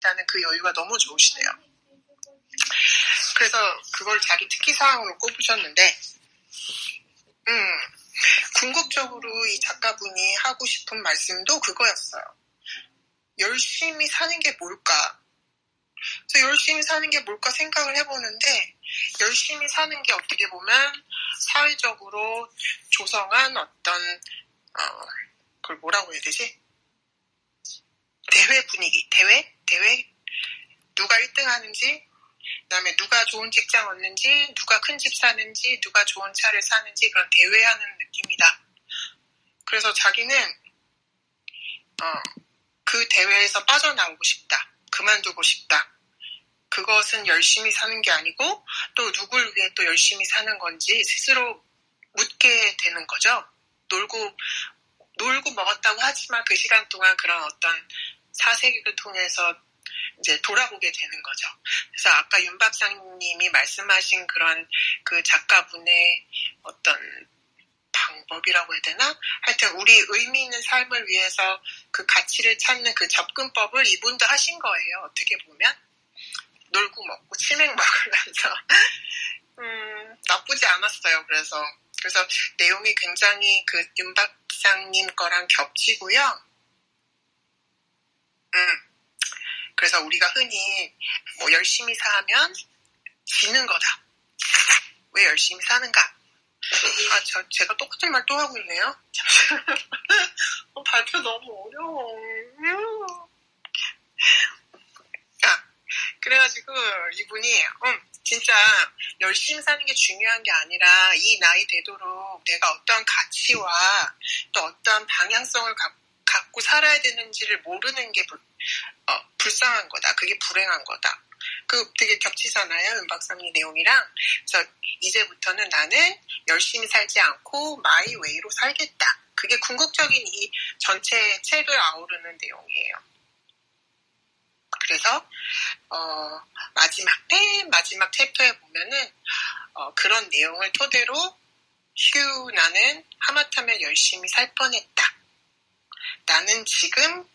다는 그 여유가 너무 좋으시대요. 그래서 그걸 자기 특기사항으로 꼽으셨는데, 궁극적으로 이 작가분이 하고 싶은 말씀도 그거였어요. 열심히 사는 게 뭘까? 그래서 열심히 사는 게 뭘까 생각을 해보는데, 열심히 사는 게 어떻게 보면 사회적으로 조성한 어떤 그걸 뭐라고 해야 되지? 대회 분위기, 대회? 누가 1등 하는지, 그 다음에 누가 좋은 직장 얻는지, 누가 큰 집 사는지, 누가 좋은 차를 사는지, 그런 대회하는 느낌이다. 그래서 자기는 그 대회에서 빠져나오고 싶다. 그만두고 싶다. 그것은 열심히 사는 게 아니고 또 누굴 위해 또 열심히 사는 건지 스스로 묻게 되는 거죠. 놀고 먹었다고 하지만 그 시간 동안 그런 어떤 사색을 통해서 이제 돌아보게 되는 거죠. 그래서 아까 윤 박사님이 말씀하신 그런 그 작가분의 어떤 방법이라고 해야 되나? 하여튼 우리 의미 있는 삶을 위해서 그 가치를 찾는 그 접근법을 이분도 하신 거예요. 어떻게 보면 놀고 먹고 치맥 먹으면서 나쁘지 않았어요. 그래서 내용이 굉장히 그 윤 박사님 거랑 겹치고요. 그래서 우리가 흔히 뭐 열심히 사면 지는 거다. 왜 열심히 사는가? 제가 똑같은 말 또 하고 있네요. 발표 너무 어려워. 그래가지고 이분이 진짜 열심히 사는 게 중요한 게 아니라 이 나이 되도록 내가 어떤 가치와 또 어떤 방향성을 갖고 살아야 되는지를 모르는 게 불쌍한 거다. 그게 불행한 거다. 그 되게 겹치잖아요. 윤 박사님 내용이랑. 그래서 이제부터는 나는 열심히 살지 않고 마이 웨이로 살겠다. 그게 궁극적인 이 전체 책을 아우르는 내용이에요. 그래서 맨 마지막 챕터에 보면은 그런 내용을 토대로 나는 하마터면 열심히 살 뻔했다. 나는 지금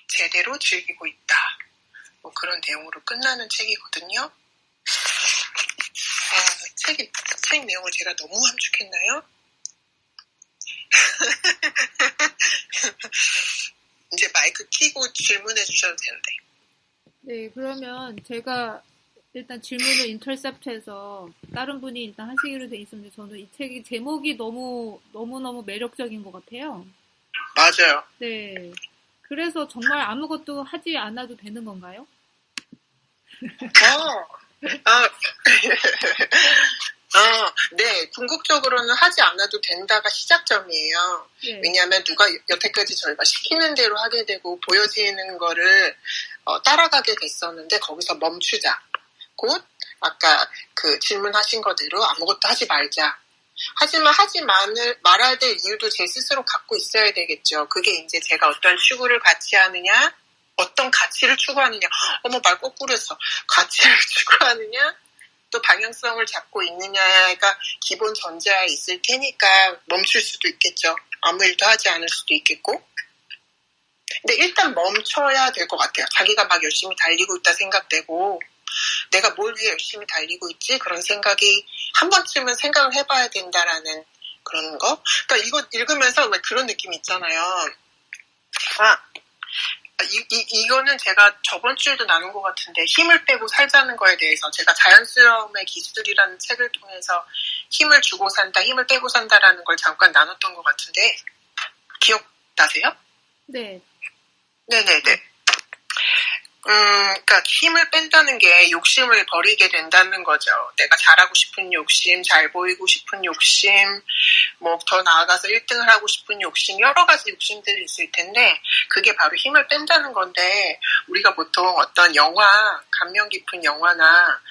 제대로 즐기고 있다. 뭐 그런 내용으로 끝나는 책이거든요. 책 내용을 제가 너무 함축했나요? 이제 마이크 켜고 질문해 주셔도 되는데. 네, 그러면 제가 일단 질문을 인터셉트해서 다른 분이 일단 하시기로 돼 있었는데 저는 이 책이 제목이 너무너무 매력적인 것 같아요. 맞아요. 네. 그래서 정말 아무것도 하지 않아도 되는 건가요? 네. 궁극적으로는 하지 않아도 된다가 시작점이에요. 네. 왜냐하면 누가 여태까지 저희가 시키는 대로 하게 되고 보여지는 거를 따라가게 됐었는데 거기서 멈추자. 곧 아까 그 질문하신 거대로 아무것도 하지 말자. 하지만 말아야 될 이유도 제 스스로 갖고 있어야 되겠죠. 그게 이제 제가 어떤 추구를 같이 하느냐, 어떤 가치를 추구하느냐. 말 거꾸로 했어. 가치를 추구하느냐, 또 방향성을 잡고 있느냐가 기본 전제하에 있을 테니까 멈출 수도 있겠죠. 아무 일도 하지 않을 수도 있겠고. 근데 일단 멈춰야 될 것 같아요. 자기가 막 열심히 달리고 있다 생각되고 내가 뭘 위해 열심히 달리고 있지? 그런 생각이 한 번쯤은 생각을 해봐야 된다라는 그런 거. 그러니까 이거 읽으면서 왜 그런 느낌이 있잖아요. 이거는 제가 저번 주에도 나눈 것 같은데 힘을 빼고 살자는 거에 대해서 제가 자연스러움의 기술이라는 책을 통해서 힘을 주고 산다, 힘을 빼고 산다라는 걸 잠깐 나눴던 것 같은데 기억나세요? 네. 네네네. 그러니까 힘을 뺀다는 게 욕심을 버리게 된다는 거죠. 내가 잘하고 싶은 욕심, 잘 보이고 싶은 욕심, 뭐 더 나아가서 1등을 하고 싶은 욕심, 여러 가지 욕심들이 있을 텐데 그게 바로 힘을 뺀다는 건데 우리가 보통 어떤 영화, 감명 깊은 영화나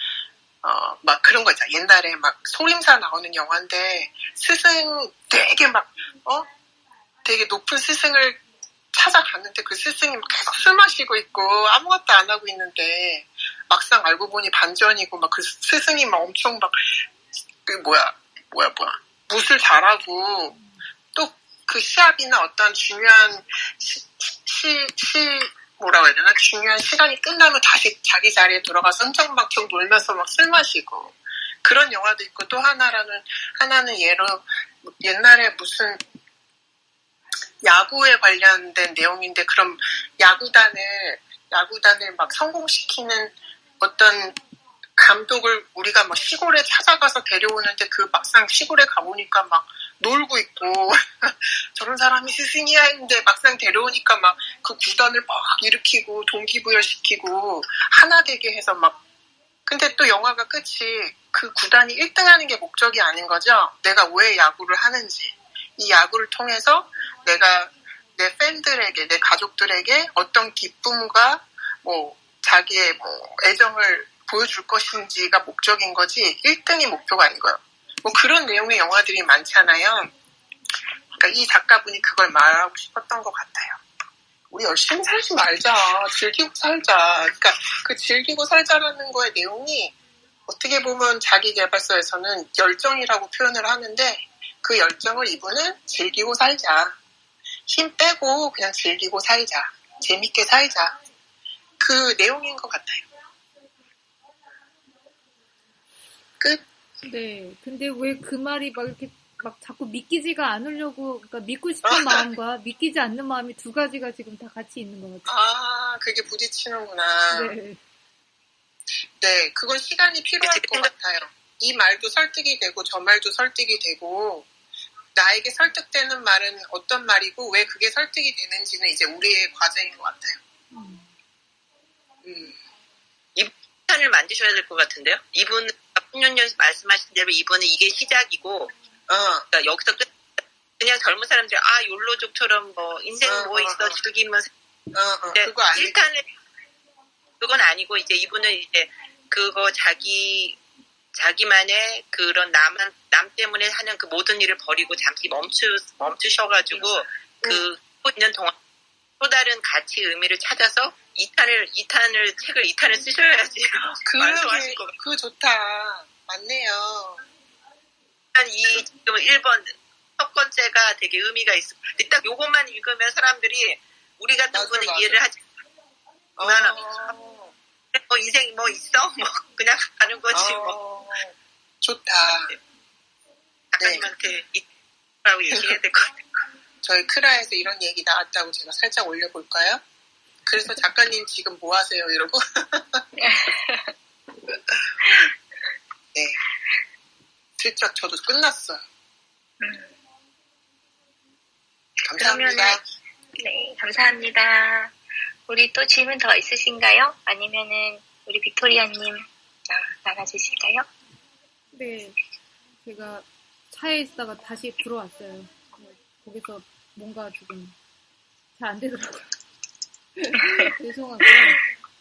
막 그런 거 있잖아. 옛날에 막 소림사 나오는 영화인데 스승 되게 높은 스승을 찾아갔는데 그 스승이 계속 술 마시고 있고 아무것도 안 하고 있는데 막상 알고 보니 반전이고 막 그 스승이 막 엄청 막 무술 잘하고 또 그 시합이나 어떤 중요한 뭐라고 해야 되나? 중요한 시간이 끝나면 다시 자기 자리에 들어가서 흥청망청 놀면서 막 술 마시고 그런 영화도 있고 또 하나는 예로 옛날에 무슨 야구에 관련된 내용인데 그럼 야구단을 막 성공시키는 어떤 감독을 우리가 막 시골에 찾아가서 데려오는데 그 막상 시골에 가보니까 막 놀고 있고 저런 사람이 스승이야 했는데 막상 데려오니까 막 그 구단을 막 일으키고 동기부여시키고 하나 되게 해서 막 근데 또 영화가 끝이 그 구단이 1등하는 게 목적이 아닌 거죠. 내가 왜 야구를 하는지 이 야구를 통해서 내가 내 팬들에게 내 가족들에게 어떤 기쁨과 뭐 자기의 뭐 애정을 보여줄 것인지가 목적인 거지 1등이 목표가 아닌 거예요. 뭐 그런 내용의 영화들이 많잖아요. 그러니까 이 작가분이 그걸 말하고 싶었던 것 같아요. 우리 열심히 살지 말자. 즐기고 살자. 그러니까 그 즐기고 살자라는 거의 내용이 어떻게 보면 자기계발서에서는 열정이라고 표현을 하는데 그 열정을 이분은 즐기고 살자. 힘 빼고 그냥 즐기고 살자. 재밌게 살자. 그 내용인 것 같아요. 끝? 네. 근데 왜 그 말이 막 이렇게 막 자꾸 믿기지가 않으려고, 그러니까 믿고 싶은 마음과 믿기지 않는 마음이 두 가지가 지금 다 같이 있는 것 같아요. 아, 그게 부딪히는구나. 네. 네, 그건 시간이 필요할 것 같아요. 이 말도 설득이 되고 저 말도 설득이 되고 나에게 설득되는 말은 어떤 말이고 왜 그게 설득이 되는지는 이제 우리의 과정인 것 같아요. 이분을 만드셔야 될 것 같은데요. 이분 풍년년 말씀하신 대로 이분은 이게 시작이고 그러니까 여기서 끝 그냥 젊은 사람들이 욜로족처럼 뭐 인생 뭐 있어 즐기면 그거 아니고 일단은 그건 아니고 이제 이분은 이제 그거 자기만의 그런 남 때문에 하는 그 모든 일을 버리고 잠시 멈추셔가지고 그 있는 동안 또 다른 가치 의미를 찾아서 2탄을 쓰셔야지. 그거 좋다. 맞네요. 일단 이 지금 1번 첫 번째가 되게 의미가 있어. 근데 딱 요것만 읽으면 사람들이 우리 같은 분은 이해를 하지. 뭐 인생 뭐 있어? 뭐 그냥 가는 거지 뭐. 좋다. 작가님한테 이라고 얘기해야 될 것 같아요. 저희 크라에서 이런 얘기 나왔다고 제가 살짝 올려볼까요? 그래서 작가님 지금 뭐 하세요? 이러고. 네. 슬쩍 저도 끝났어요. 감사합니다. 그러면은, 네, 감사합니다. 우리 또 질문 더 있으신가요? 아니면은 우리 빅토리아님 나가주실까요? 네. 제가 차에 있다가 다시 들어왔어요. 거기서 뭔가 조금 잘 안 되더라고요. 죄송하고요.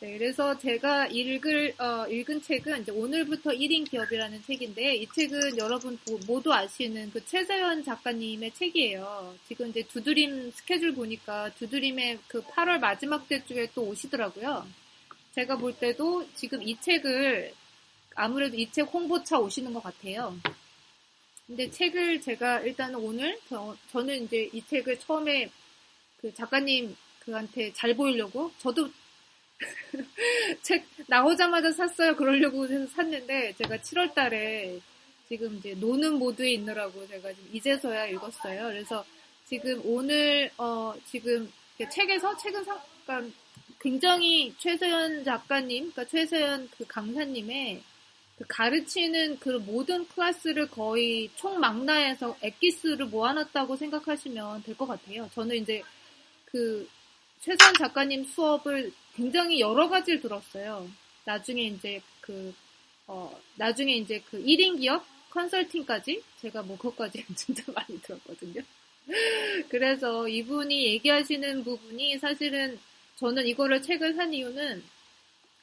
네, 그래서 제가 읽은 책은 이제 오늘부터 1인 기업이라는 책인데, 이 책은 여러분 모두 아시는 그 최세연 작가님의 책이에요. 지금 이제 두드림 스케줄 보니까 두드림의 그 8월 마지막 주에 또 오시더라고요. 제가 볼 때도 지금 이 책을 아무래도 이 책 홍보차 오시는 것 같아요. 근데 책을 제가 일단은 오늘 저는 이제 이 책을 처음에 그 작가님 그한테 잘 보이려고 저도 책 나오자마자 샀어요. 그러려고 해서 샀는데 제가 7월 달에 지금 이제 노는 모드에 있느라고 제가 지금 이제서야 읽었어요. 그래서 지금 오늘 지금 책은 잠깐 굉장히 최세연 작가님, 그러니까 최세연 그 강사님의 그 가르치는 그 모든 클래스를 거의 총망라해서 엑기스를 모아놨다고 생각하시면 될 것 같아요. 저는 이제 그 최세연 작가님 수업을 굉장히 여러 가지를 들었어요. 나중에 이제 그 1인 기업 컨설팅까지 제가 뭐 그것까지 진짜 많이 들었거든요. 그래서 이분이 얘기하시는 부분이 사실은 저는 이거를 책을 산 이유는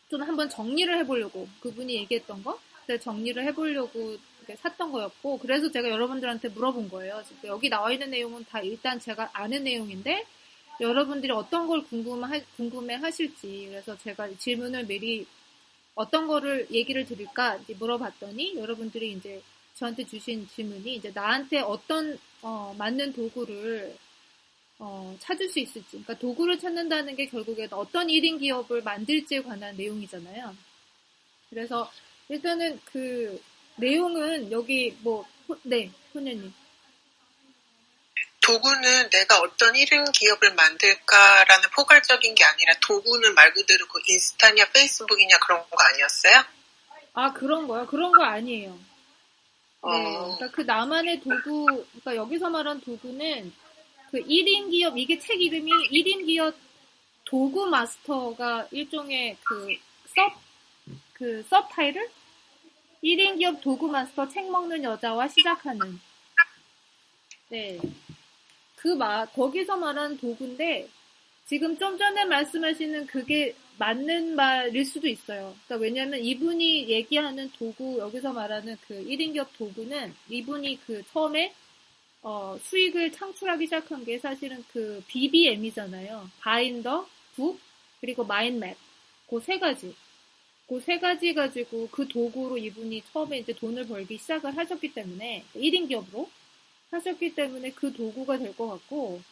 좀 한번 정리를 해보려고 그분이 얘기했던 거 정리를 해보려고 샀던 거였고 그래서 제가 여러분들한테 물어본 거예요. 여기 나와 있는 내용은 다 일단 제가 아는 내용인데 여러분들이 어떤 걸 궁금해 하실지 그래서 제가 질문을 미리 어떤 거를 얘기를 드릴까 이제 물어봤더니 여러분들이 이제 저한테 주신 질문이 이제 나한테 어떤 맞는 도구를 찾을 수 있을지. 그러니까 도구를 찾는다는 게 결국에 어떤 1인 기업을 만들지에 관한 내용이잖아요. 그래서 일단은 그 내용은 여기 네, 혼녀님. 도구는 내가 어떤 1인 기업을 만들까라는 포괄적인 게 아니라 도구는 말 그대로 그 인스타냐 페이스북이냐 그런 거 아니었어요? 아, 그런 거요? 그런 거 아니에요. 네, 그러니까 그 나만의 도구, 그러니까 여기서 말한 도구는 그 1인 기업, 이게 책 이름이 1인 기업 도구 마스터가 일종의 서타이틀? 1인 기업 도구 마스터 책 먹는 여자와 시작하는. 네. 거기서 말하는 도구인데, 지금 좀 전에 말씀하시는 그게 맞는 말일 수도 있어요. 그러니까 왜냐면 이분이 얘기하는 도구, 여기서 말하는 그 1인 기업 도구는 이분이 그 처음에 수익을 창출하기 시작한 게 사실은 그 BBM이잖아요. 바인더, 북, 그리고 마인맵. 그 세 가지. 그 세 가지 가지고 그 도구로 이분이 처음에 이제 돈을 벌기 시작을 하셨기 때문에, 1인 기업으로 하셨기 때문에 그 도구가 될 것 같고,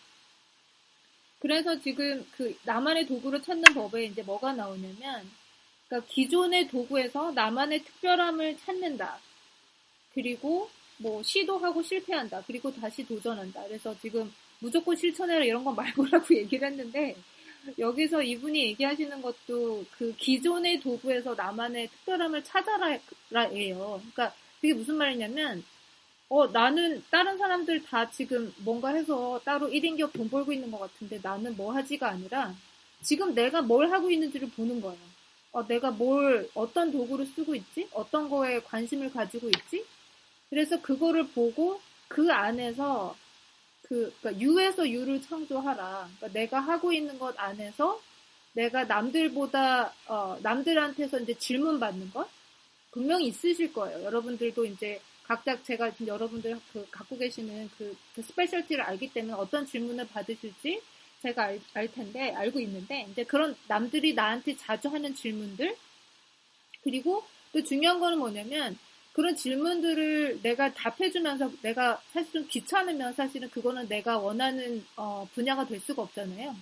그래서 지금 그 나만의 도구를 찾는 법에 이제 뭐가 나오냐면, 그러니까 기존의 도구에서 나만의 특별함을 찾는다. 그리고 시도하고 실패한다. 그리고 다시 도전한다. 그래서 지금 무조건 실천해라 이런 건 말고라고 얘기를 했는데, 여기서 이분이 얘기하시는 것도 그 기존의 도구에서 나만의 특별함을 찾아라예요. 그러니까 그게 무슨 말이냐면, 나는 다른 사람들 다 지금 뭔가 해서 따로 1인 기업 돈 벌고 있는 것 같은데 나는 뭐 하지가 아니라 지금 내가 뭘 하고 있는지를 보는 거예요. 내가 어떤 도구를 쓰고 있지? 어떤 거에 관심을 가지고 있지? 그래서 그거를 보고 그 안에서 그러니까 U에서 U를 창조하라. 그러니까 내가 하고 있는 것 안에서 내가 남들한테서 이제 질문 받는 것 분명히 있으실 거예요. 여러분들도 이제 각자 제가 지금 여러분들 갖고 계시는 그 스페셜티를 알기 때문에 어떤 질문을 받으실지 제가 알고 있는데, 이제 그런 남들이 나한테 자주 하는 질문들, 그리고 또 중요한 거는 뭐냐면, 그런 질문들을 내가 답해주면서 내가 사실은 귀찮으면 사실은 그거는 내가 원하는 분야가 될 수가 없잖아요.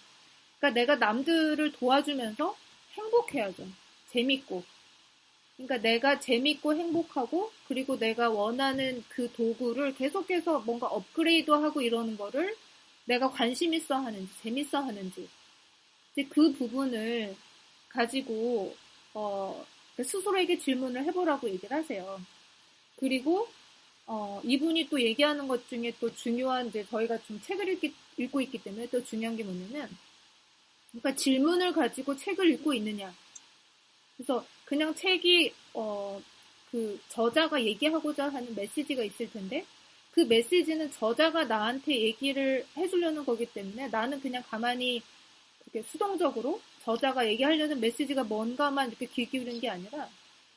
그러니까 내가 남들을 도와주면서 행복해야죠. 재밌고. 그러니까 내가 재밌고 행복하고, 그리고 내가 원하는 그 도구를 계속해서 뭔가 업그레이드하고 이러는 거를 내가 관심 있어 하는지, 재밌어 하는지, 이제 그 부분을 가지고, 스스로에게 질문을 해보라고 얘기를 하세요. 그리고, 이분이 또 얘기하는 것 중에 또 중요한, 이제 저희가 좀 책을 읽고 있기 때문에 또 중요한 게 뭐냐면, 그러니까 질문을 가지고 책을 읽고 있느냐. 그래서 그냥 책이 그 저자가 얘기하고자 하는 메시지가 있을 텐데 그 메시지는 저자가 나한테 얘기를 해주려는 거기 때문에 나는 그냥 가만히 그렇게 수동적으로 저자가 얘기하려는 메시지가 뭔가만 이렇게 귀 기울이는 게 아니라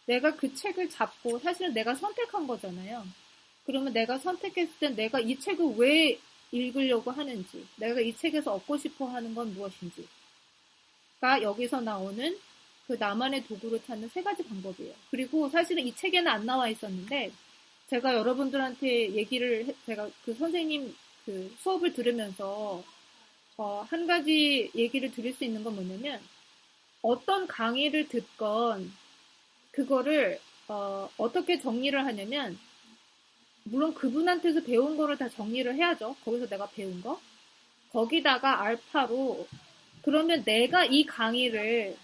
내가 그 책을 잡고 사실은 내가 선택한 거잖아요. 그러면 내가 선택했을 때 내가 이 책을 왜 읽으려고 하는지, 내가 이 책에서 얻고 싶어 하는 건 무엇인지가 여기서 나오는 그 나만의 도구를 찾는 세 가지 방법이에요. 그리고 사실은 이 책에는 안 나와 있었는데 제가 여러분들한테 제가 그 선생님 그 수업을 들으면서 한 가지 얘기를 드릴 수 있는 건 뭐냐면 어떤 강의를 듣건 그거를 어떻게 정리를 하냐면 물론 그분한테서 배운 거를 다 정리를 해야죠. 거기서 내가 배운 거. 거기다가 알파로 그러면 내가 이 강의를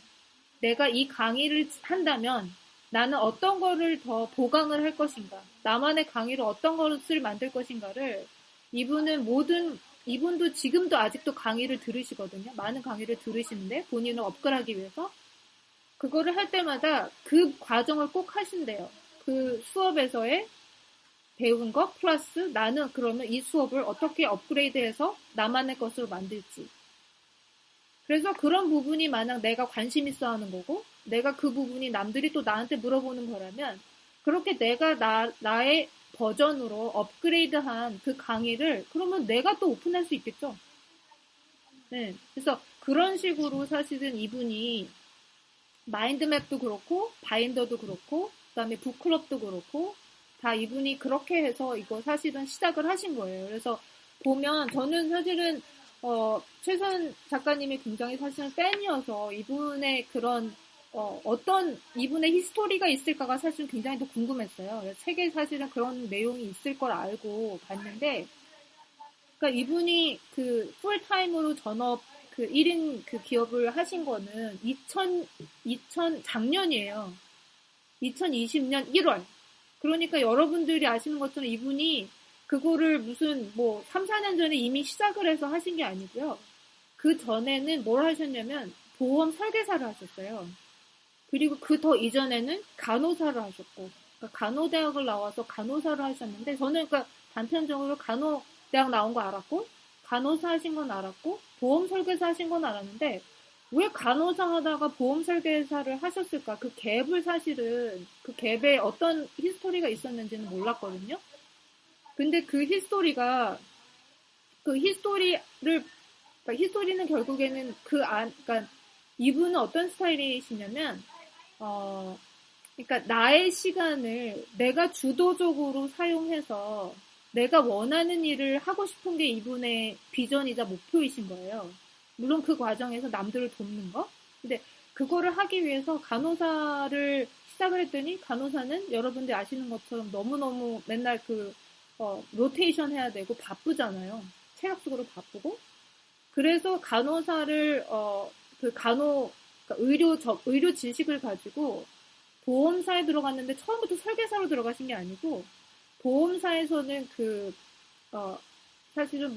한다면 나는 어떤 거를 더 보강을 할 것인가, 나만의 강의를 어떤 것을 만들 것인가를 이분도 지금도 아직도 강의를 들으시거든요. 많은 강의를 들으시는데 본인을 업그레이드하기 위해서 그거를 할 때마다 그 과정을 꼭 하신대요. 그 수업에서의 배운 거 플러스 나는 그러면 이 수업을 어떻게 업그레이드해서 나만의 것으로 만들지. 그래서 그런 부분이 만약 내가 관심 있어 하는 거고 내가 그 부분이 남들이 또 나한테 물어보는 거라면 그렇게 내가 나의 버전으로 업그레이드한 그 강의를 그러면 내가 또 오픈할 수 있겠죠. 네. 그래서 그런 식으로 사실은 이분이 마인드맵도 그렇고 바인더도 그렇고 그다음에 북클럽도 그렇고 다 이분이 그렇게 해서 이거 사실은 시작을 하신 거예요. 그래서 보면 저는 사실은 최선 작가님이 굉장히 사실은 팬이어서 이분의 그런 어떤 이분의 히스토리가 있을까가 사실은 굉장히 더 궁금했어요. 책에 사실은 그런 내용이 있을 걸 알고 봤는데, 그러니까 이분이 그 풀타임으로 전업 그 1인 그 기업을 하신 거는 작년이에요. 2020년 1월. 그러니까 여러분들이 아시는 것처럼 이분이 그거를 무슨 3, 4년 전에 이미 시작을 해서 하신 게 아니고요. 그 전에는 뭘 하셨냐면 보험 설계사를 하셨어요. 그리고 그 더 이전에는 간호사를 하셨고, 그러니까 간호대학을 나와서 간호사를 하셨는데, 저는 그러니까 단편적으로 간호대학 나온 거 알았고, 간호사 하신 건 알았고, 보험 설계사 하신 건 알았는데, 왜 간호사 하다가 보험 설계사를 하셨을까? 그 갭을 사실은, 그 갭에 어떤 히스토리가 있었는지는 몰랐거든요. 근데 그 히스토리는 결국에는 그러니까 이분은 어떤 스타일이시냐면, 그러니까 나의 시간을 내가 주도적으로 사용해서 내가 원하는 일을 하고 싶은 게 이분의 비전이자 목표이신 거예요. 물론 그 과정에서 남들을 돕는 거. 근데 그거를 하기 위해서 간호사를 시작을 했더니 간호사는 여러분들 아시는 것처럼 너무너무 맨날 로테이션 해야 되고 바쁘잖아요. 체력적으로 바쁘고. 그래서 간호사를, 그러니까 의료 지식을 가지고 보험사에 들어갔는데 처음부터 설계사로 들어가신 게 아니고, 보험사에서는 사실은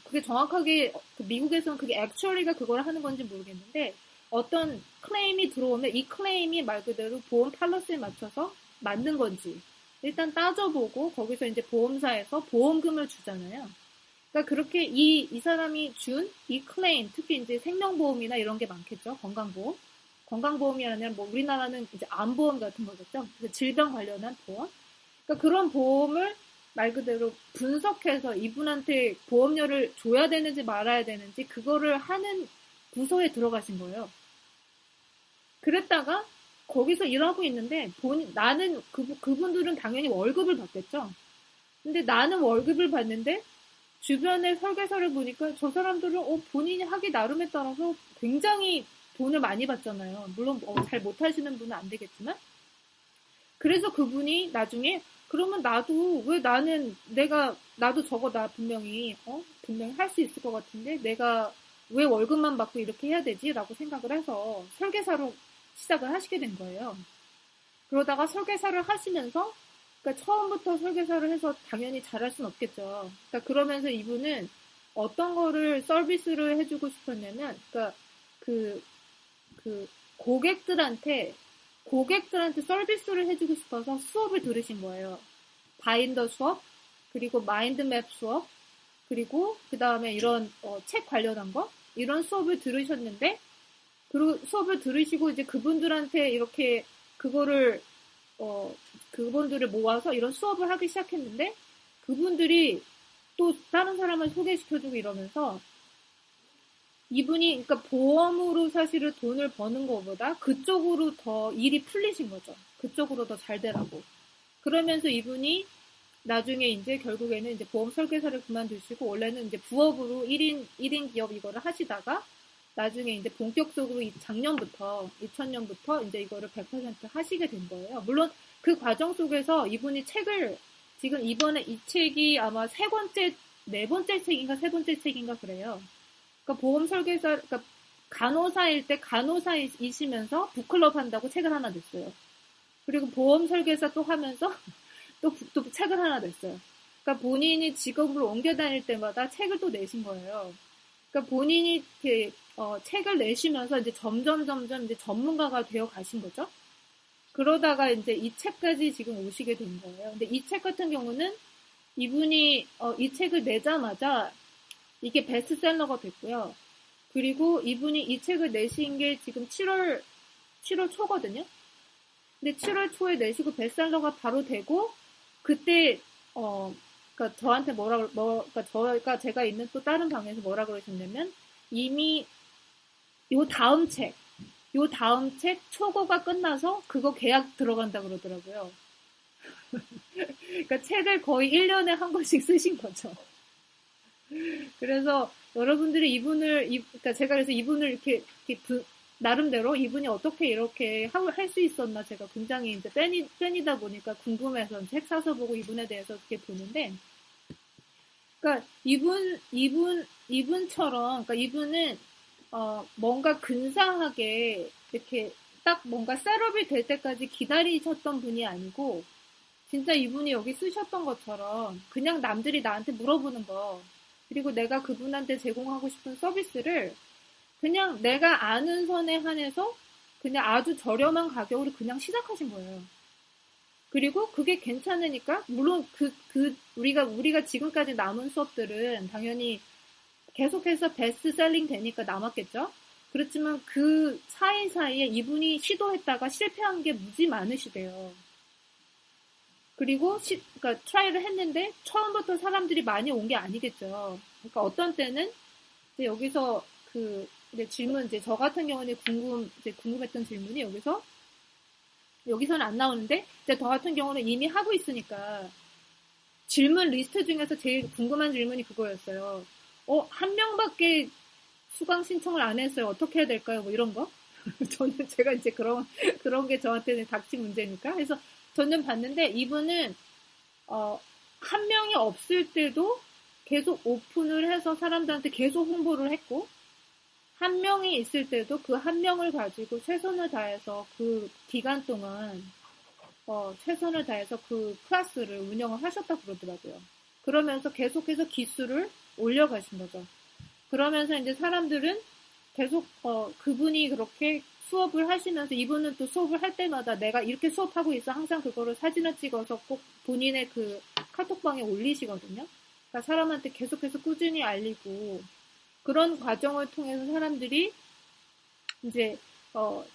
그게 정확하게, 미국에서는 그게 액츄얼리가 그걸 하는 건지 모르겠는데, 어떤 클레임이 들어오면 이 클레임이 말 그대로 보험 팔러스에 맞춰서 맞는 건지, 일단 따져보고, 거기서 이제 보험사에서 보험금을 주잖아요. 그러니까 그렇게 이 사람이 준 이 클레임, 특히 이제 생명보험이나 이런 게 많겠죠. 건강보험이 아니라 우리나라는 이제 암보험 같은 거겠죠. 질병 관련한 보험. 그러니까 그런 보험을 말 그대로 분석해서 이분한테 보험료를 줘야 되는지 말아야 되는지 그거를 하는 부서에 들어가신 거예요. 그랬다가 거기서 일하고 있는데 나는 그분들은 당연히 월급을 받겠죠. 근데 나는 월급을 받는데 주변의 설계사를 보니까 저 사람들은 본인이 하기 나름에 따라서 굉장히 돈을 많이 받잖아요. 물론 잘 못하시는 분은 안 되겠지만. 그래서 그분이 나중에 그러면 나도 나도 저거 나 분명히 할 수 있을 것 같은데 내가 왜 월급만 받고 이렇게 해야 되지? 라고 생각을 해서 설계사로 시작을 하시게 된 거예요. 그러다가 설계사를 하시면서 그러니까 처음부터 설계사를 해서 당연히 잘할 순 없겠죠. 그러니까 그러면서 이분은 어떤 거를 서비스를 해주고 싶었냐면, 그러니까 고객들한테 서비스를 해주고 싶어서 수업을 들으신 거예요. 바인더 수업, 그리고 마인드맵 수업, 그리고 그 다음에 이런 책 관련한 거 이런 수업을 들으셨는데, 그리고 수업을 들으시고 이제 그분들한테 이렇게 그분들을 모아서 이런 수업을 하기 시작했는데, 그분들이 또 다른 사람을 소개시켜주고 이러면서 이분이 그러니까 보험으로 사실은 돈을 버는 것보다 그쪽으로 더 일이 풀리신 거죠. 그쪽으로 더 잘 되라고. 그러면서 이분이 나중에 이제 결국에는 이제 보험 설계사를 그만두시고 원래는 이제 부업으로 1인 기업 이거를 하시다가 나중에 이제 본격적으로 작년부터 2000년부터 이제 이거를 100% 하시게 된 거예요. 물론 그 과정 속에서 이분이 책을 지금 이번에 이 책이 아마 네 번째 책인가 그래요. 그러니까 보험 설계사, 그러니까 간호사일 때 간호사이시면서 북클럽 한다고 책을 하나 냈어요. 그리고 보험 설계사 또 하면서 또 책을 하나 냈어요. 그러니까 본인이 직업을 옮겨 다닐 때마다 책을 또 내신 거예요. 그러니까 본인이 이렇게 책을 내시면서 이제 점점 이제 전문가가 되어 가신 거죠. 그러다가 이제 이 책까지 지금 오시게 된 거예요. 근데 이 책 같은 경우는 이분이 이 책을 내자마자 이게 베스트셀러가 됐고요. 그리고 이분이 이 책을 내신 게 지금 7월 초거든요. 근데 7월 초에 내시고 베스트셀러가 바로 되고, 그때 그러니까 저한테 그러니까 저희가 제가 있는 또 다른 방에서 뭐라 그러셨냐면, 이미 요 다음 책 초고가 끝나서 그거 계약 들어간다 그러더라고요. 그러니까 책을 거의 1년에 한 권씩 쓰신 거죠. 그래서 여러분들이 그러니까 제가 그래서 이분을 이렇게 나름대로 이분이 어떻게 이렇게 할 수 있었나 제가 굉장히 이제 팬이다 보니까 궁금해서 책 사서 보고 이분에 대해서 이렇게 보는데, 그러니까 이분처럼, 그러니까 이분은 뭔가 근사하게 이렇게 딱 뭔가 셋업이 될 때까지 기다리셨던 분이 아니고, 진짜 이분이 여기 쓰셨던 것처럼 그냥 남들이 나한테 물어보는 거, 그리고 내가 그분한테 제공하고 싶은 서비스를 그냥 내가 아는 선에 한해서 그냥 아주 저렴한 가격으로 그냥 시작하신 거예요. 그리고 그게 괜찮으니까, 물론 우리가 지금까지 남은 수업들은 당연히 계속해서 베스트셀링 되니까 남았겠죠? 그렇지만 그 사이사이에 이분이 시도했다가 실패한 게 무지 많으시대요. 그리고 그러니까 트라이를 했는데 처음부터 사람들이 많이 온 게 아니겠죠. 그러니까 어떤 때는 이제 여기서 질문, 이제 저 같은 경우는 궁금했던 질문이 여기서는 안 나오는데, 이제 저 같은 경우는 이미 하고 있으니까 질문 리스트 중에서 제일 궁금한 질문이 그거였어요. 한 명밖에 수강 신청을 안 했어요. 어떻게 해야 될까요? 뭐 이런 거. 제가 이제 그런 게 저한테는 닥친 문제니까. 그래서 저는 봤는데 이분은 한 명이 없을 때도 계속 오픈을 해서 사람들한테 계속 홍보를 했고, 한 명이 있을 때도 그 한 명을 가지고 최선을 다해서 그 기간 동안 최선을 다해서 그 클래스를 운영을 하셨다 그러더라고요. 그러면서 계속해서 기수를 올려가신 거죠. 그러면서 이제 사람들은 계속 그분이 그렇게 수업을 하시면서, 이분은 또 수업을 할 때마다 내가 이렇게 수업하고 있어 항상 그거를 사진을 찍어서 꼭 본인의 그 카톡방에 올리시거든요. 그러니까 사람한테 계속해서 꾸준히 알리고, 그런 과정을 통해서 사람들이 이제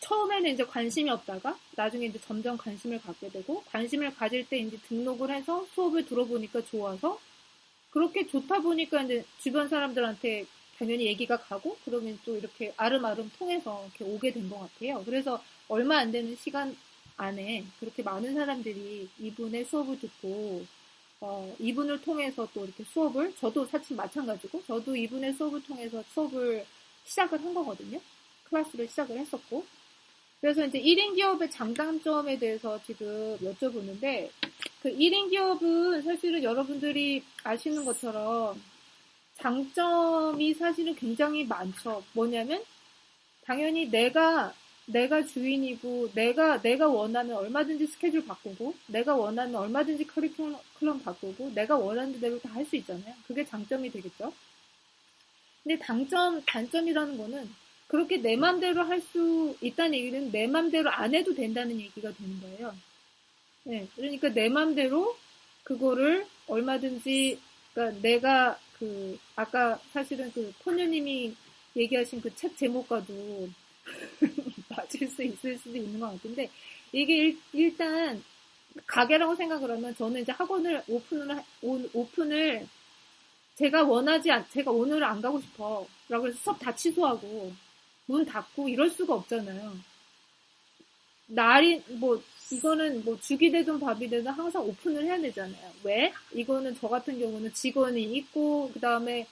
처음에는 이제 관심이 없다가 나중에 이제 점점 관심을 갖게 되고, 관심을 가질 때 이제 등록을 해서 수업을 들어보니까 좋아서, 그렇게 좋다 보니까 이제 주변 사람들한테 당연히 얘기가 가고, 그러면 또 이렇게 아름아름 통해서 이렇게 오게 된 것 같아요. 그래서 얼마 안 되는 시간 안에 그렇게 많은 사람들이 이분의 수업을 듣고, 이분을 통해서 또 이렇게 저도 사실 마찬가지고, 저도 이분의 수업을 통해서 수업을 시작을 한 거거든요. 클래스를 시작을 했었고. 그래서 이제 1인 기업의 장단점에 대해서 지금 여쭤보는데, 그 1인 기업은 사실은 여러분들이 아시는 것처럼 장점이 사실은 굉장히 많죠. 뭐냐면, 당연히 내가 주인이고, 내가 원하면 얼마든지 스케줄 바꾸고, 내가 원하면 얼마든지 커리큘럼 바꾸고, 내가 원하는 대로 다 할 수 있잖아요. 그게 장점이 되겠죠. 근데 단점이라는 거는, 그렇게 내 맘대로 할 수 있다는 얘기는 내 맘대로 안 해도 된다는 얘기가 되는 거예요. 네, 그러니까 내 맘대로 그거를 얼마든지, 그러니까 내가 아까 사실은 포녀님이 얘기하신 그 책 제목과도 맞을 수 있을 수도 있는 것 같은데, 이게 일단 가게라고 생각을 하면, 저는 이제 학원을 오픈을 제가 오늘은 안 가고 싶어 라고 해서 수업 다 취소하고 문 닫고 이럴 수가 없잖아요. 이거는 죽이 되든 밥이 되든 항상 오픈을 해야 되잖아요. 왜? 이거는 저 같은 경우는 직원이 있고, 그 다음에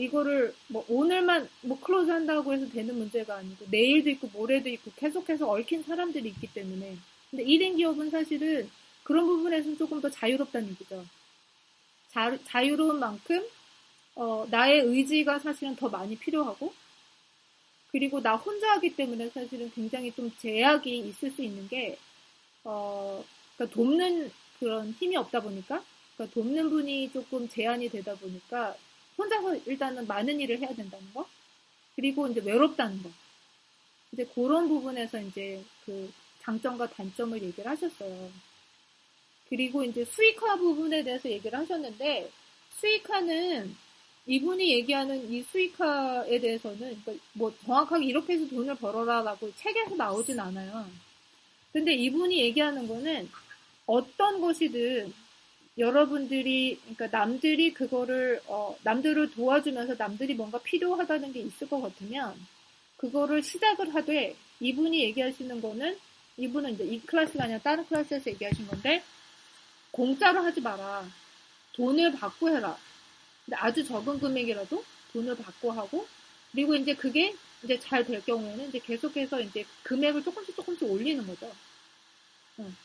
이거를 오늘만 클로즈 한다고 해서 되는 문제가 아니고, 내일도 있고 모레도 있고 계속해서 얽힌 사람들이 있기 때문에. 근데 1인 기업은 사실은 그런 부분에서는 조금 더 자유롭다는 얘기죠. 자유로운 만큼 나의 의지가 사실은 더 많이 필요하고, 그리고 나 혼자 하기 때문에 사실은 굉장히 좀 제약이 있을 수 있는 게, 그러니까 돕는 그런 힘이 없다 보니까, 그러니까 돕는 분이 조금 제한이 되다 보니까 혼자서 일단은 많은 일을 해야 된다는 거, 그리고 이제 외롭다는 거, 이제 그런 부분에서 이제 그 장점과 단점을 얘기를 하셨어요. 그리고 이제 수익화 부분에 대해서 얘기를 하셨는데, 수익화는 이분이 얘기하는 이 수익화에 대해서는 그러니까 정확하게 이렇게 해서 돈을 벌어라라고 책에서 나오진 않아요. 근데 이분이 얘기하는 거는 어떤 것이든 여러분들이, 그러니까 남들이 그거를 남들을 도와주면서 남들이 뭔가 필요하다는 게 있을 것 같으면 그거를 시작을 하되, 이분이 얘기하시는 거는, 이분은 이제 이 클래스가 아니라 다른 클래스에서 얘기하신 건데, 공짜로 하지 마라. 돈을 받고 해라. 근데 아주 적은 금액이라도 돈을 받고 하고, 그리고 이제 그게 이제 잘 될 경우에는 이제 계속해서 이제 금액을 조금씩 올리는 거죠.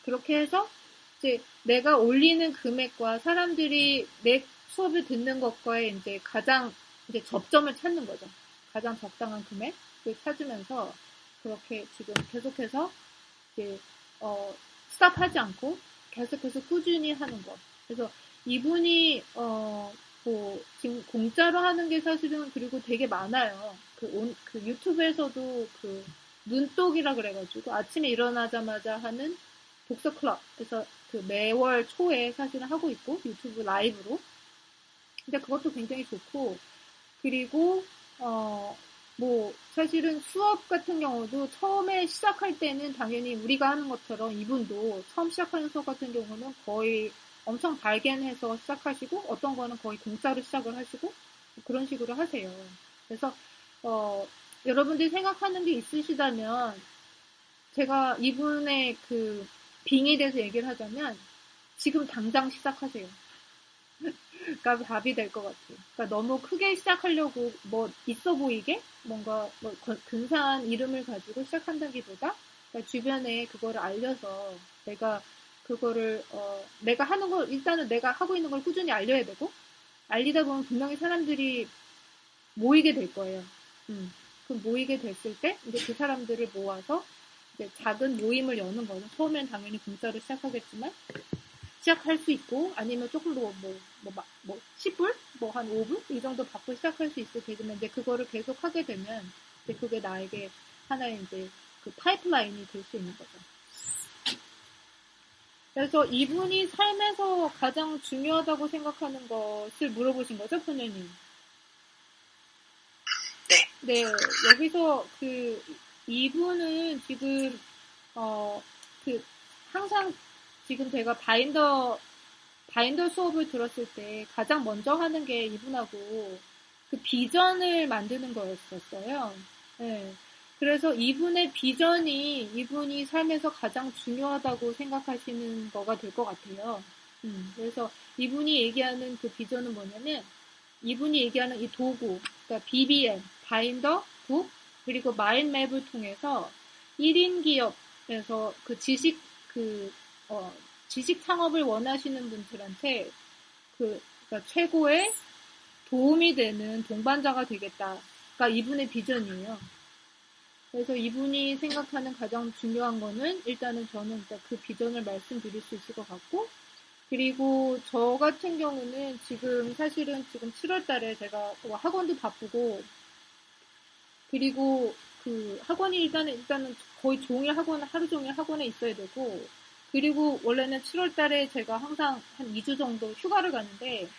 그렇게 해서 이제 내가 올리는 금액과 사람들이 내 수업을 듣는 것과의 이제 가장 이제 접점을 찾는 거죠. 가장 적당한 금액을 찾으면서 그렇게 지금 계속해서 이제 스탑하지 않고 계속해서 꾸준히 하는 거. 그래서 이분이 뭐 지금 공짜로 하는 게 사실은 그리고 되게 많아요. 그 유튜브에서도 그 눈독이라 그래가지고 아침에 일어나자마자 하는 독서 클럽에서 그 매월 초에 사실은 하고 있고 유튜브 라이브로. 근데 그것도 굉장히 좋고, 그리고 뭐 사실은 수업 같은 경우도 처음에 시작할 때는 당연히 우리가 하는 것처럼 이분도 처음 시작하는 수업 같은 경우는 거의 엄청 발견해서 시작하시고 어떤 거는 거의 공짜로 시작을 하시고 그런 식으로 하세요. 그래서 여러분들이 생각하는 게 있으시다면 제가 이분의 그 빙의에 대해서 얘기를 하자면 지금 당장 시작하세요. 그러니까 답이 될 것 같아요. 그러니까 너무 크게 시작하려고 뭐 있어 보이게 뭔가 뭐 근사한 이름을 가지고 시작한다기보다 그러니까 주변에 그거를 알려서 내가 그거를 내가 하는 거 일단은 내가 하고 있는 걸 꾸준히 알려야 되고 알리다 보면 분명히 사람들이 모이게 될 거예요. 그 모이게 됐을 때 이제 그 사람들을 모아서 이제 작은 모임을 여는 거는 처음엔 당연히 공짜로 시작하겠지만 시작할 수 있고 아니면 조금 더 뭐 10불 뭐 한 5불 이 정도 받고 시작할 수 있을 테지만 이제 그거를 계속 하게 되면 이제 그게 나에게 하나의 이제 그 파이프라인이 될 수 있는 거죠. 그래서 이분이 삶에서 가장 중요하다고 생각하는 것을 물어보신 거죠, 포녀님? 네. 네, 여기서 이분은 지금, 항상 지금 제가 바인더 수업을 들었을 때 가장 먼저 하는 게 이분하고 그 비전을 만드는 거였었어요. 네. 그래서 이분의 비전이 이분이 삶에서 가장 중요하다고 생각하시는 거가 될 것 같아요. 그래서 이분이 얘기하는 그 비전은 뭐냐면 이분이 얘기하는 이 도구, 그러니까 BBM, 바인더, 북, 그리고 마인맵을 통해서 1인 기업에서 그 지식 창업을 원하시는 분들한테 그러니까 최고의 도움이 되는 동반자가 되겠다가 이분의 비전이에요. 그래서 이분이 생각하는 가장 중요한 거는 일단은 저는 그 비전을 말씀드릴 수 있을 것 같고, 그리고 저 같은 경우는 사실은 지금 7월 달에 제가 학원도 바쁘고, 그리고 그 학원이 일단은 거의 하루 종일 학원에 있어야 되고, 그리고 원래는 7월 달에 제가 항상 한 2주 정도 휴가를 가는데,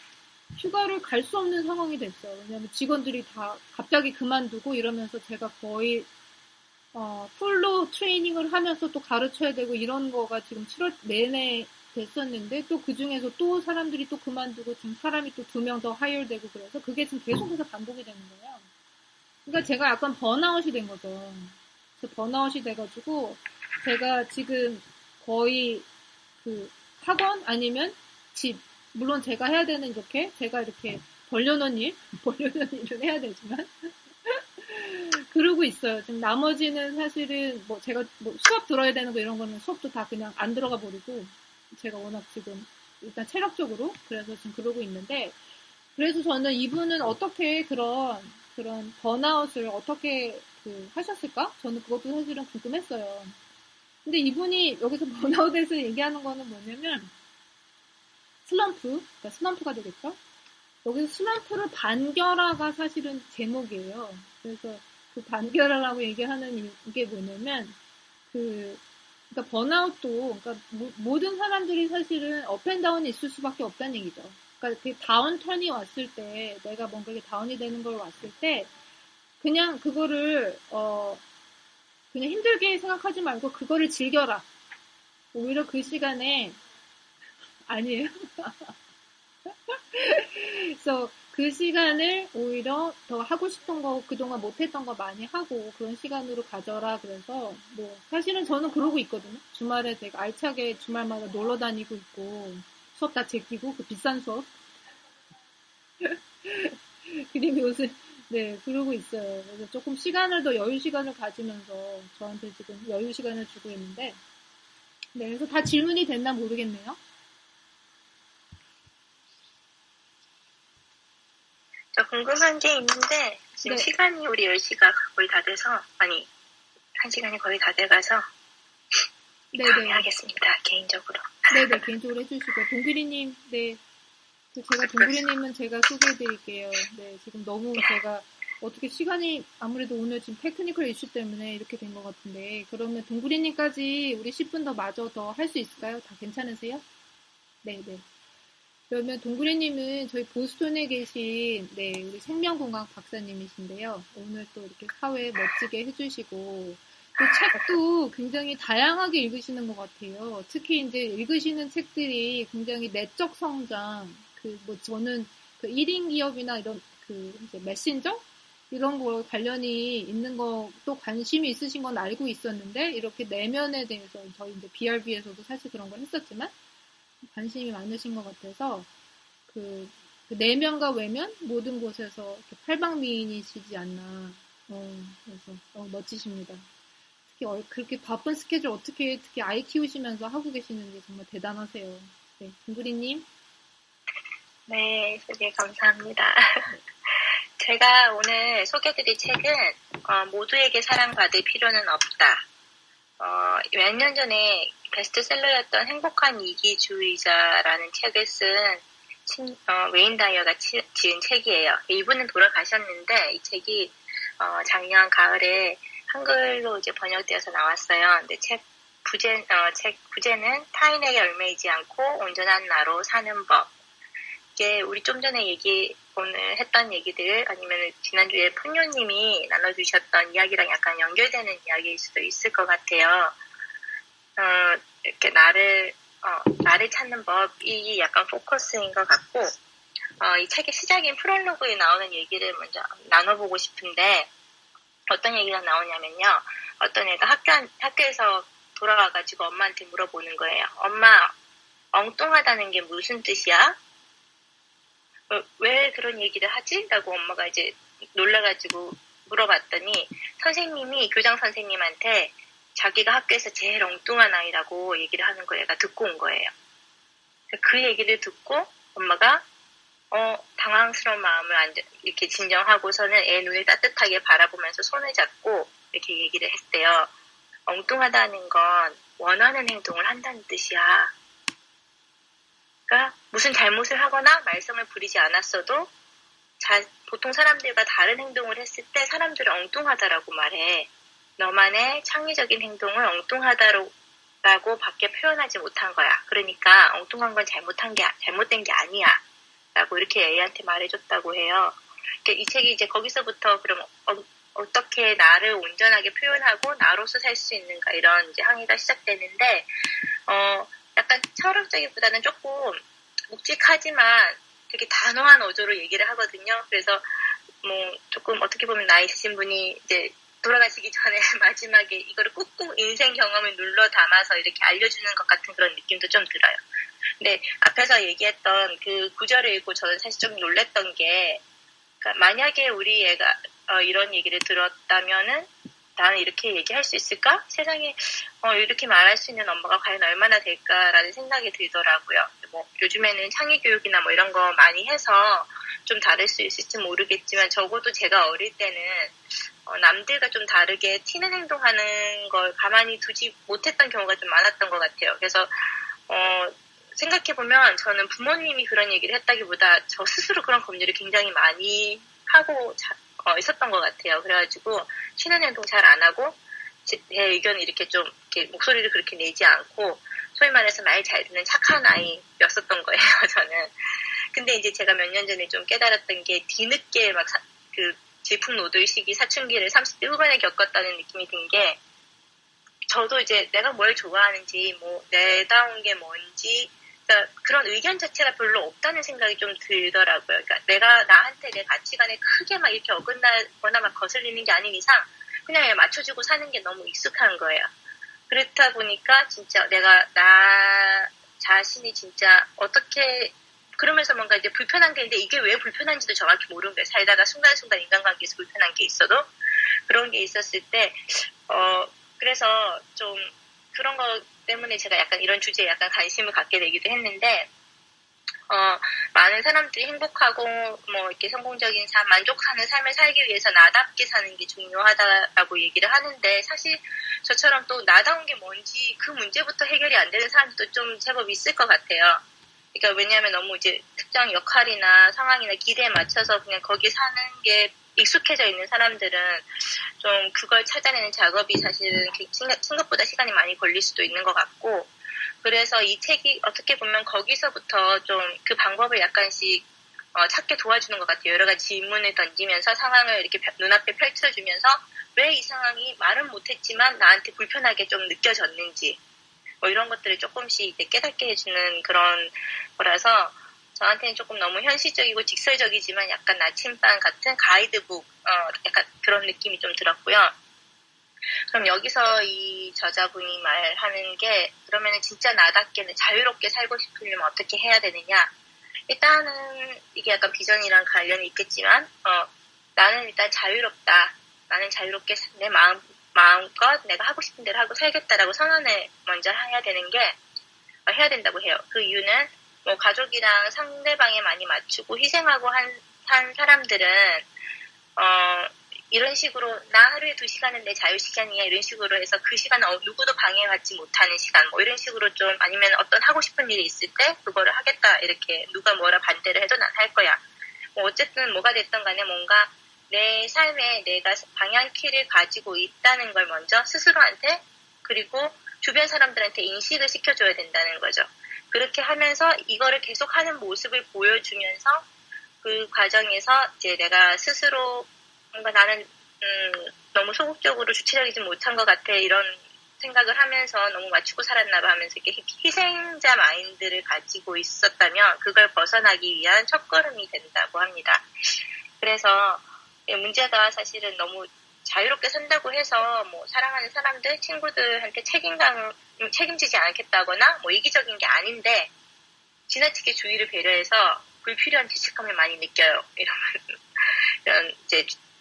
휴가를 갈 수 없는 상황이 됐어요. 왜냐면 직원들이 다 갑자기 그만두고 이러면서 제가 거의 풀로 트레이닝을 하면서 또 가르쳐야 되고 이런 거가 지금 7월 내내 됐었는데 또 그 중에서 또 사람들이 또 그만두고 지금 사람이 또 2명 더 하이어되고 그래서 그게 지금 계속해서 반복이 되는 거예요. 그러니까 제가 약간 번아웃이 된 거죠. 그래서 번아웃이 돼가지고 제가 지금 거의 그 학원 아니면 집 물론 제가 해야 되는 제가 이렇게 벌려놓은 일을 해야 되지만 그러고 있어요. 지금 나머지는 사실은 제가 수업 들어야 되는 거 이런 거는 수업도 다 그냥 안 들어가 버리고 제가 워낙 지금 일단 체력적으로 그래서 지금 그러고 있는데 그래서 저는 이분은 어떻게 그런 번아웃을 어떻게 하셨을까? 저는 그것도 사실은 궁금했어요. 근데 이분이 여기서 번아웃에서 얘기하는 거는 뭐냐면 그러니까 슬럼프가 되겠죠? 여기서 슬럼프를 반결화가 사실은 제목이에요. 그래서 그 반결화라고 얘기하는 게 뭐냐면 그러니까 번아웃도 그러니까 모든 사람들이 사실은 업앤다운이 있을 수밖에 없다는 얘기죠. 그러니까 그 다운턴이 왔을 때 내가 뭔가 다운이 되는 걸 왔을 때 그냥 그거를 그냥 힘들게 생각하지 말고 그거를 즐겨라. 오히려 그 시간에 아니에요. 그래서 그 시간을 오히려 더 하고 싶은 거 그동안 못했던 거 많이 하고 그런 시간으로 가져라. 그래서 사실은 저는 그러고 있거든요. 주말에 되게 알차게 주말마다 놀러 다니고 있고 수업 다 제끼고 그 비싼 수업 그림이 요새, 네, 그러고 있어요. 그래서 조금 시간을 더 여유 시간을 가지면서 저한테 지금 여유 시간을 주고 있는데, 네, 그래서 다 질문이 됐나 모르겠네요. 저 궁금한 게 있는데, 지금 네. 시간이 우리 10시가 거의 다 돼서, 아니, 1시간이 거의 다 돼가서, 네네. 다음에 하겠습니다, 개인적으로. 네네, 개인적으로 해주시고. 동그리님, 네. 동그리님은 제가 소개해드릴게요. 네, 지금 너무 제가 어떻게 시간이 아무래도 오늘 지금 테크니컬 이슈 때문에 이렇게 된 것 같은데, 그러면 동그리님까지 우리 10분 더 마저 더 할 수 있을까요? 다 괜찮으세요? 네네. 그러면 동그리님은 저희 보스턴에 계신, 네, 우리 생명건강 박사님이신데요. 오늘 또 이렇게 사회 멋지게 해주시고, 그 책도 굉장히 다양하게 읽으시는 것 같아요. 특히 이제 읽으시는 책들이 굉장히 내적 성장, 저는 그 1인 기업이나 이런 이제 메신저? 이런 거 관련이 있는 것도 관심이 있으신 건 알고 있었는데, 이렇게 내면에 대해서 저희 이제 BRB에서도 사실 그런 걸 했었지만, 관심이 많으신 것 같아서, 그 내면과 외면 모든 곳에서 이렇게 팔방미인이시지 않나. 그래서 멋지십니다. 특히 그렇게 바쁜 스케줄 어떻게 특히 아이 키우시면서 하고 계시는지 정말 대단하세요. 네, 김구리님. 네, 소개 감사합니다. 제가 오늘 소개드릴 책은 모두에게 사랑받을 필요는 없다. 몇 년 전에 베스트셀러였던 행복한 이기주의자라는 책을 쓴 웨인 다이어가 지은 책이에요. 이분은 돌아가셨는데 이 책이 작년 가을에 한글로 이제 번역되어서 나왔어요. 근데 책 부제는 타인에게 얽매이지 않고 온전한 나로 사는 법. 이게 우리 좀 전에 오늘 했던 얘기들 아니면 지난주에 푸뇨님이 나눠주셨던 이야기랑 약간 연결되는 이야기일 수도 있을 것 같아요. 이렇게 나를 찾는 법이 약간 포커스인 것 같고, 이 책의 시작인 프롤로그에 나오는 얘기를 먼저 나눠보고 싶은데, 어떤 얘기가 나오냐면요. 어떤 애가 학교에서 돌아와가지고 엄마한테 물어보는 거예요. 엄마, 엉뚱하다는 게 무슨 뜻이야? 왜 그런 얘기를 하지? 라고 엄마가 이제 놀라가지고 물어봤더니 교장 선생님한테 자기가 학교에서 제일 엉뚱한 아이라고 얘기를 하는 거 애가 듣고 온 거예요. 그 얘기를 듣고 엄마가 당황스러운 마음을 이렇게 진정하고서는 애 눈을 따뜻하게 바라보면서 손을 잡고 이렇게 얘기를 했대요. 엉뚱하다는 건 원하는 행동을 한다는 뜻이야. 그러니까 무슨 잘못을 하거나 말썽을 부리지 않았어도 보통 사람들과 다른 행동을 했을 때 사람들은 엉뚱하다라고 말해. 너만의 창의적인 행동을 엉뚱하다라고 밖에 표현하지 못한 거야. 그러니까 엉뚱한 건 잘못된 게 아니야. 라고 이렇게 애한테 말해줬다고 해요. 그러니까 이 책이 이제 거기서부터 그럼 어떻게 나를 온전하게 표현하고 나로서 살 수 있는가 이런 이제 항의가 시작되는데 약간 철학적이보다는 조금 묵직하지만 되게 단호한 어조로 얘기를 하거든요. 그래서 조금 어떻게 보면 나이 드신 분이 이제 돌아가시기 전에 마지막에 이거를 꾹꾹 인생 경험을 눌러 담아서 이렇게 알려주는 것 같은 그런 느낌도 좀 들어요. 근데 앞에서 얘기했던 그 구절을 읽고 저는 사실 좀 놀랬던 게, 그러니까 만약에 우리 애가 이런 얘기를 들었다면은 나는 이렇게 얘기할 수 있을까? 세상에 이렇게 말할 수 있는 엄마가 과연 얼마나 될까라는 생각이 들더라고요. 요즘에는 창의교육이나 이런 거 많이 해서 좀 다를 수 있을지 모르겠지만 적어도 제가 어릴 때는 남들과 좀 다르게 튀는 행동하는 걸 가만히 두지 못했던 경우가 좀 많았던 것 같아요. 그래서 생각해보면 저는 부모님이 그런 얘기를 했다기보다 저 스스로 그런 검열을 굉장히 많이 하고 있었던 것 같아요. 그래가지고 튀는 행동 잘 안 하고 제 의견을 이렇게 좀 이렇게 목소리를 그렇게 내지 않고 소위 말해서 말 잘 듣는 착한 아이였었던 거예요. 저는. 근데 이제 제가 몇 년 전에 좀 깨달았던 게 뒤늦게 질풍노도의 사춘기를 30대 후반에 겪었다는 느낌이 든 게, 저도 이제 내가 뭘 좋아하는지 내다운 게 뭔지 그러니까 그런 의견 자체가 별로 없다는 생각이 좀 들더라고요. 그러니까 내가 나한테 내 가치관에 크게 막 이렇게 어긋나거나 막 거슬리는 게 아닌 이상 그냥 맞춰주고 사는 게 너무 익숙한 거예요. 그렇다 보니까 진짜 내가 나 자신이 진짜 어떻게 그러면서 뭔가 이제 불편한 게 있는데 이게 왜 불편한지도 정확히 모르는 거예요. 살다가 순간순간 인간관계에서 불편한 게 있어도 그런 게 있었을 때 그래서 좀 그런 거 때문에 제가 약간 이런 주제에 약간 관심을 갖게 되기도 했는데 많은 사람들이 행복하고 뭐 이렇게 성공적인 삶, 만족하는 삶을 살기 위해서 나답게 사는 게 중요하다라고 얘기를 하는데 사실 저처럼 또 나다운 게 뭔지 그 문제부터 해결이 안 되는 사람들도 좀 제법 있을 것 같아요. 그러니까 왜냐하면 너무 이제 특정 역할이나 상황이나 기대에 맞춰서 그냥 거기 사는 게 익숙해져 있는 사람들은 좀 그걸 찾아내는 작업이 사실은 생각보다 시간이 많이 걸릴 수도 있는 것 같고 그래서 이 책이 어떻게 보면 거기서부터 좀 그 방법을 약간씩 찾게 도와주는 것 같아요. 여러 가지 질문을 던지면서 상황을 이렇게 눈앞에 펼쳐주면서 왜 이 상황이 말은 못했지만 나한테 불편하게 좀 느껴졌는지 뭐 이런 것들을 조금씩 이제 깨닫게 해주는 그런 거라서 저한테는 조금 너무 현실적이고 직설적이지만 약간 나침반 같은 가이드북 약간 그런 느낌이 좀 들었고요. 그럼 여기서 이 저자분이 말하는 게 그러면은 진짜 나답게 자유롭게 살고 싶으려면 어떻게 해야 되느냐? 일단은 이게 약간 비전이랑 관련이 있겠지만 나는 일단 자유롭다. 나는 자유롭게 내 마음껏 내가 하고 싶은 대로 하고 살겠다라고 선언을 먼저 해야 되는 게 해야 된다고 해요. 그 이유는 뭐 가족이랑 상대방에 많이 맞추고 희생하고 한 사람들은 이런 식으로 나 하루에 2시간은 내 자유시간이야 이런 식으로 해서 그 시간은 누구도 방해받지 못하는 시간 뭐 이런 식으로 좀 아니면 어떤 하고 싶은 일이 있을 때 그거를 하겠다 이렇게 누가 뭐라 반대를 해도 난 할 거야. 뭐 어쨌든 뭐가 됐든 간에 뭔가 내 삶에 내가 방향키를 가지고 있다는 걸 먼저 스스로한테 그리고 주변 사람들한테 인식을 시켜줘야 된다는 거죠. 그렇게 하면서 이거를 계속하는 모습을 보여주면서 그 과정에서 이제 내가 스스로 뭔가 나는 너무 소극적으로 주체적이지 못한 것 같아 이런 생각을 하면서 너무 맞추고 살았나 봐 하면서 이렇게 희생자 마인드를 가지고 있었다면 그걸 벗어나기 위한 첫걸음이 된다고 합니다. 그래서 문제가 사실은 너무 자유롭게 산다고 해서 뭐 사랑하는 사람들, 친구들한테 책임지지 않겠다거나 뭐 이기적인 게 아닌데 지나치게 주의를 배려해서 불필요한 죄책감을 많이 느껴요.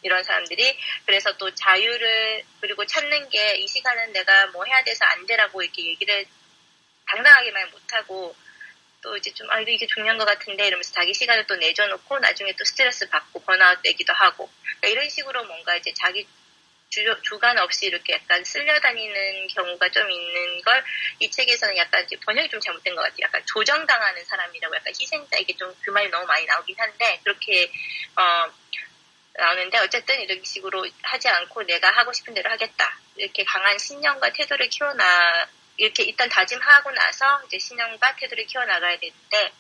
이런 사람들이 그래서 또 자유를 그리고 찾는 게 이 시간은 내가 뭐 해야 돼서 안 되라고 이렇게 얘기를 당당하게 말 못하고 또 이제 좀 이게 중요한 것 같은데 이러면서 자기 시간을 또 내줘놓고 나중에 또 스트레스 받고 번아웃 되기도 하고 그러니까 이런 식으로 뭔가 이제 자기 주관 없이 이렇게 약간 쓸려다니는 경우가 좀 있는 걸 이 책에서는 약간 이제 번역이 좀 잘못된 것 같아요. 약간 조정당하는 사람이라고 약간 희생자 이게 좀 그 말이 너무 많이 나오긴 한데 그렇게 나오는데 어쨌든 이런 식으로 하지 않고 내가 하고 싶은 대로 하겠다. 이렇게 강한 신념과 태도를 이렇게 일단 다짐하고 나서 이제 신념과 태도를 키워나가야 되는데,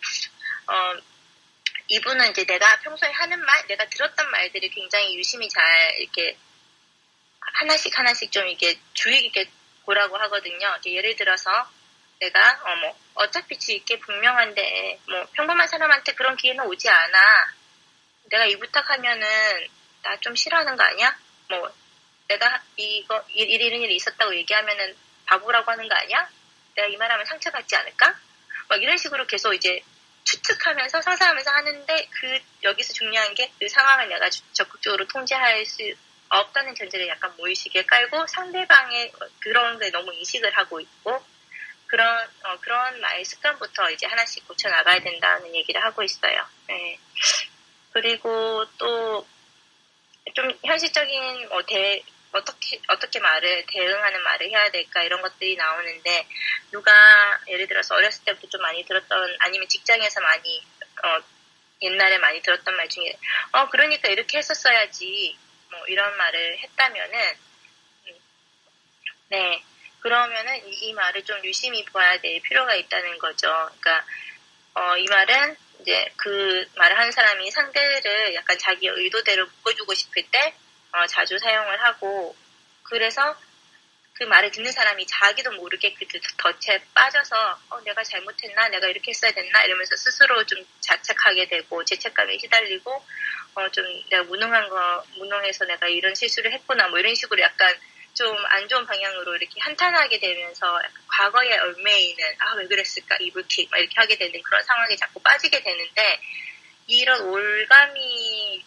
이분은 이제 내가 평소에 하는 말, 내가 들었던 말들이 굉장히 유심히 잘 이렇게 하나씩 좀 이게 주의 깊게 보라고 하거든요. 예를 들어서 내가 어차피 이게 분명한데 뭐 평범한 사람한테 그런 기회는 오지 않아. 내가 이 부탁하면은 나 좀 싫어하는 거 아니야? 뭐 내가 이런 일이 있었다고 얘기하면은 바보라고 하는 거 아니야? 내가 이 말하면 상처받지 않을까? 막 이런 식으로 계속 이제 추측하면서 상상하면서 하는데 여기서 중요한 게 그 상황을 내가 적극적으로 통제할 수 없다는 전제를 약간 무의식에 깔고 상대방의 그런 게 너무 인식을 하고 있고 그런 말 습관부터 이제 하나씩 고쳐 나가야 된다는 얘기를 하고 있어요. 네. 그리고 또 좀 현실적인 어떻게 대응하는 말을 해야 될까 이런 것들이 나오는데 누가 예를 들어서 어렸을 때부터 좀 많이 들었던 아니면 직장에서 많이 옛날에 많이 들었던 말 중에 그러니까 이렇게 했었어야지 뭐 이런 말을 했다면은 네 그러면은 이 말을 좀 유심히 봐야 될 필요가 있다는 거죠. 그러니까 이 말은 이제 그 말을 하는 사람이 상대를 약간 자기 의도대로 묶어주고 싶을 때 자주 사용을 하고 그래서 그 말을 듣는 사람이 자기도 모르게 그 덫에 빠져서 내가 잘못했나 내가 이렇게 했어야 됐나 이러면서 스스로 좀 자책하게 되고 죄책감에 시달리고 좀 내가 무능해서 내가 이런 실수를 했구나 뭐 이런 식으로 약간 좀 안 좋은 방향으로 이렇게 한탄하게 되면서 약간 과거에 얽매이는 왜 그랬을까 이불킥 막 이렇게 하게 되는 그런 상황에 자꾸 빠지게 되는데 이런 올가미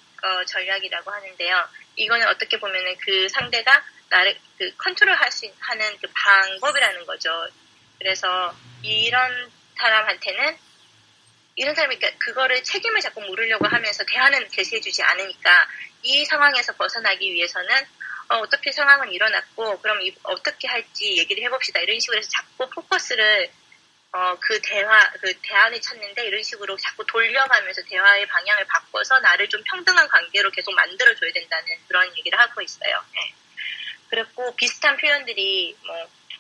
전략이라고 하는데요. 이거는 어떻게 보면은 그 상대가 나를 그 컨트롤할 수 하는 그 방법이라는 거죠. 그래서 이런 사람한테는 이런 사람이 그거를 책임을 자꾸 물으려고 하면서 대안은 제시해주지 않으니까 이 상황에서 벗어나기 위해서는 어떻게 상황은 일어났고 그럼 어떻게 할지 얘기를 해봅시다. 이런 식으로 해서 자꾸 포커스를 그 대안을 찾는데 이런 식으로 자꾸 돌려가면서 대화의 방향을 바꿔서 나를 좀 평등한 관계로 계속 만들어줘야 된다는 그런 얘기를 하고 있어요. 네. 그리고 비슷한 표현들이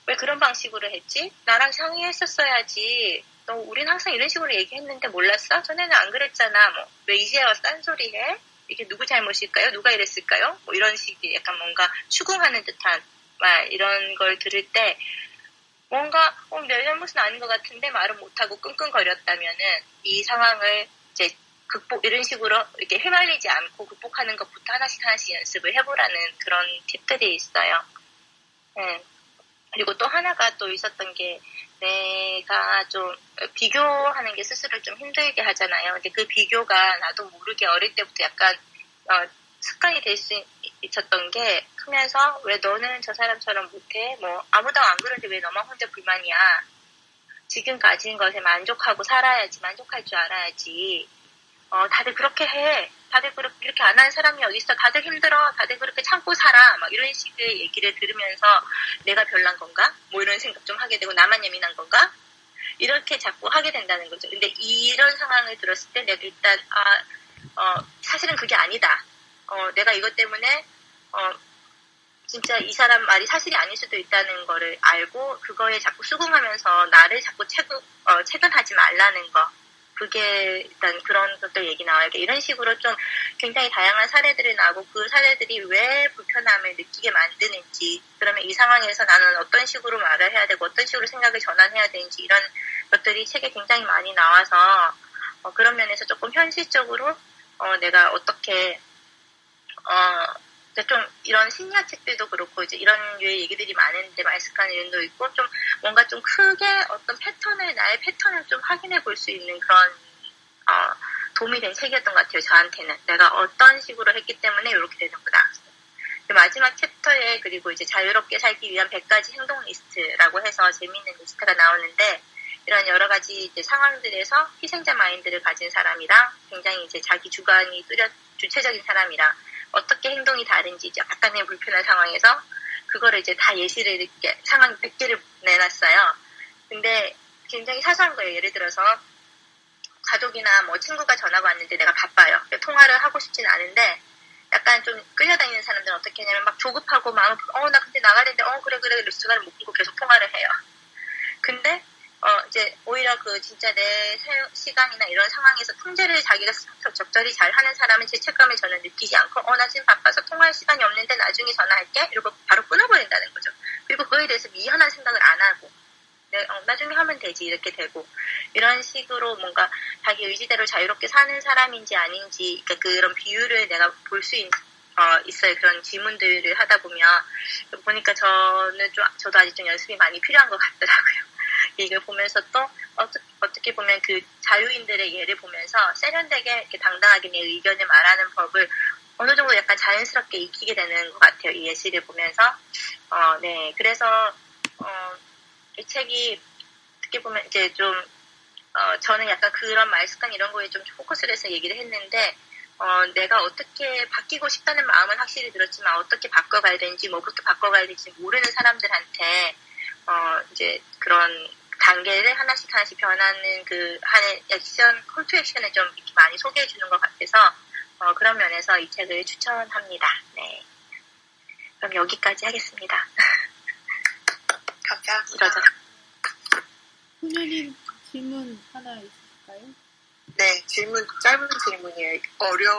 왜 그런 방식으로 했지? 나랑 상의했었어야지. 우린 항상 이런 식으로 얘기했는데 몰랐어? 전에는 안 그랬잖아. 왜 이제 와서 딴소리 해? 이게 누구 잘못일까요? 누가 이랬을까요? 이런 식의 약간 뭔가 추궁하는 듯한 말 이런 걸 들을 때 뭔가 내 잘못은 아닌 것 같은데 말을 못하고 끙끙거렸다면은 이 상황을 이제 이런 식으로 이렇게 휘말리지 않고 극복하는 것부터 하나씩 연습을 해보라는 그런 팁들이 있어요. 그리고 또 하나가 또 있었던 게 내가 좀 비교하는 게 스스로 좀 힘들게 하잖아요. 근데 그 비교가 나도 모르게 어릴 때부터 약간 습관이 될 수 있었던 게 크면서 왜 너는 저 사람처럼 못해? 아무도 안 그러는데 왜 너만 혼자 불만이야? 지금 가진 것에 만족하고 살아야지. 만족할 줄 알아야지. 다들 그렇게 해. 다들 이렇게 안 하는 사람이 어디 있어. 다들 힘들어. 다들 그렇게 참고 살아. 막 이런 식의 얘기를 들으면서 내가 별난 건가? 이런 생각 좀 하게 되고 나만 예민한 건가? 이렇게 자꾸 하게 된다는 거죠. 근데 이런 상황을 들었을 때 내가 일단 사실은 그게 아니다. 내가 이것 때문에 진짜 이 사람 말이 사실이 아닐 수도 있다는 거를 알고 그거에 자꾸 수긍하면서 나를 자꾸 체근하지 말라는 거. 그게 일단 그런 것들 얘기 나와요. 이런 식으로 좀 굉장히 다양한 사례들이 나오고 그 사례들이 왜 불편함을 느끼게 만드는지 그러면 이 상황에서 나는 어떤 식으로 말을 해야 되고 어떤 식으로 생각을 전환해야 되는지 이런 것들이 책에 굉장히 많이 나와서 그런 면에서 조금 현실적으로 내가 어떻게 좀 이런 심리학 책들도 그렇고 이제 이런 류의 얘기들이 많은데 말습관 이론도 있고 좀 뭔가 좀 크게 어떤 나의 패턴을 좀 확인해 볼 수 있는 그런 도움이 된 책이었던 것 같아요. 저한테는 내가 어떤 식으로 했기 때문에 이렇게 되는구나. 마지막 챕터에 그리고 이제 자유롭게 살기 위한 100가지 행동 리스트라고 해서 재미있는 리스트가 나오는데 이런 여러 가지 이제 상황들에서 희생자 마인드를 가진 사람이랑 굉장히 이제 자기 주관이 주체적인 사람이랑 어떻게 행동이 다른지 약간의 불편한 상황에서 그거를 이제 다 예시를 이렇게 상황 100개를 내놨어요. 근데 굉장히 사소한 거예요. 예를 들어서 가족이나 친구가 전화가 왔는데 내가 바빠요. 통화를 하고 싶진 않은데 약간 좀 끌려다니는 사람들은 어떻게 하냐면 막 조급하고 나 근데 나가야 되는데 그래 시간을 못 끊고 계속 통화를 해요. 근데 이제 오히려 진짜 내 시간이나 이런 상황에서 통제를 자기가 적절히 잘 하는 사람은 죄책감을 저는 느끼지 않고 나 지금 바빠서 통화할 시간이 없는데 나중에 전화할게 이러고 바로 끊어버린다는 거죠. 그리고 그거에 대해서 미안한 생각을 안 하고 나중에 하면 되지 이렇게 되고 이런 식으로 뭔가 자기 의지대로 자유롭게 사는 사람인지 아닌지 그러니까 그런 비율을 내가 볼 수 있어요. 그런 질문들을 하다 보니까 저도 아직 좀 연습이 많이 필요한 것 같더라고요. 이걸 보면서 또 어떻게 보면 그 자유인들의 예를 보면서 세련되게 이렇게 당당하게 내 의견을 말하는 법을 어느 정도 약간 자연스럽게 익히게 되는 것 같아요. 이 예시를 보면서 네 그래서 이 책이 어떻게 보면 이제 좀 저는 약간 그런 말습관 이런 거에 좀 포커스를 해서 얘기를 했는데 내가 어떻게 바뀌고 싶다는 마음은 확실히 들었지만 어떻게 바꿔가야 되는지 뭐부터 바꿔가야 될지 모르는 사람들한테 이제 그런 단계를 하나씩 변하는 하는 액션, 콜 투 액션을 좀 이렇게 많이 소개해 주는 것 같아서 그런 면에서 이 책을 추천합니다. 네. 그럼 여기까지 하겠습니다. 감사합니다. 소녀님 질문 하나 있을까요? 네, 짧은 질문이에요.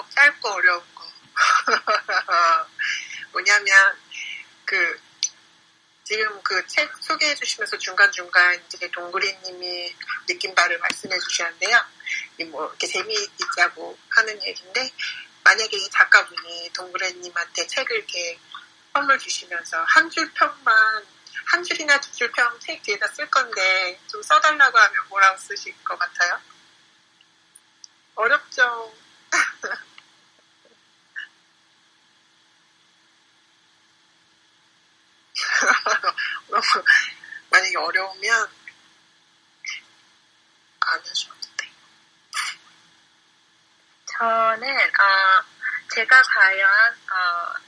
짧고 어려운 거. 뭐냐면, 지금 그 책 소개해 주시면서 중간중간 이제 동그리님이 느낀 바를 말씀해 주셨는데요. 이렇게 재미있자고 하는 얘기인데, 만약에 이 작가분이 동그리님한테 책을 이렇게 선물 주시면서 한 줄 평만 한 줄이나 두 줄 평 책 뒤에다 쓸 건데 좀 써달라고 하면 뭐라고 쓰실 것 같아요? 어렵죠. 만약에 어려우면 안 하셔도 돼. 저는 제가 과연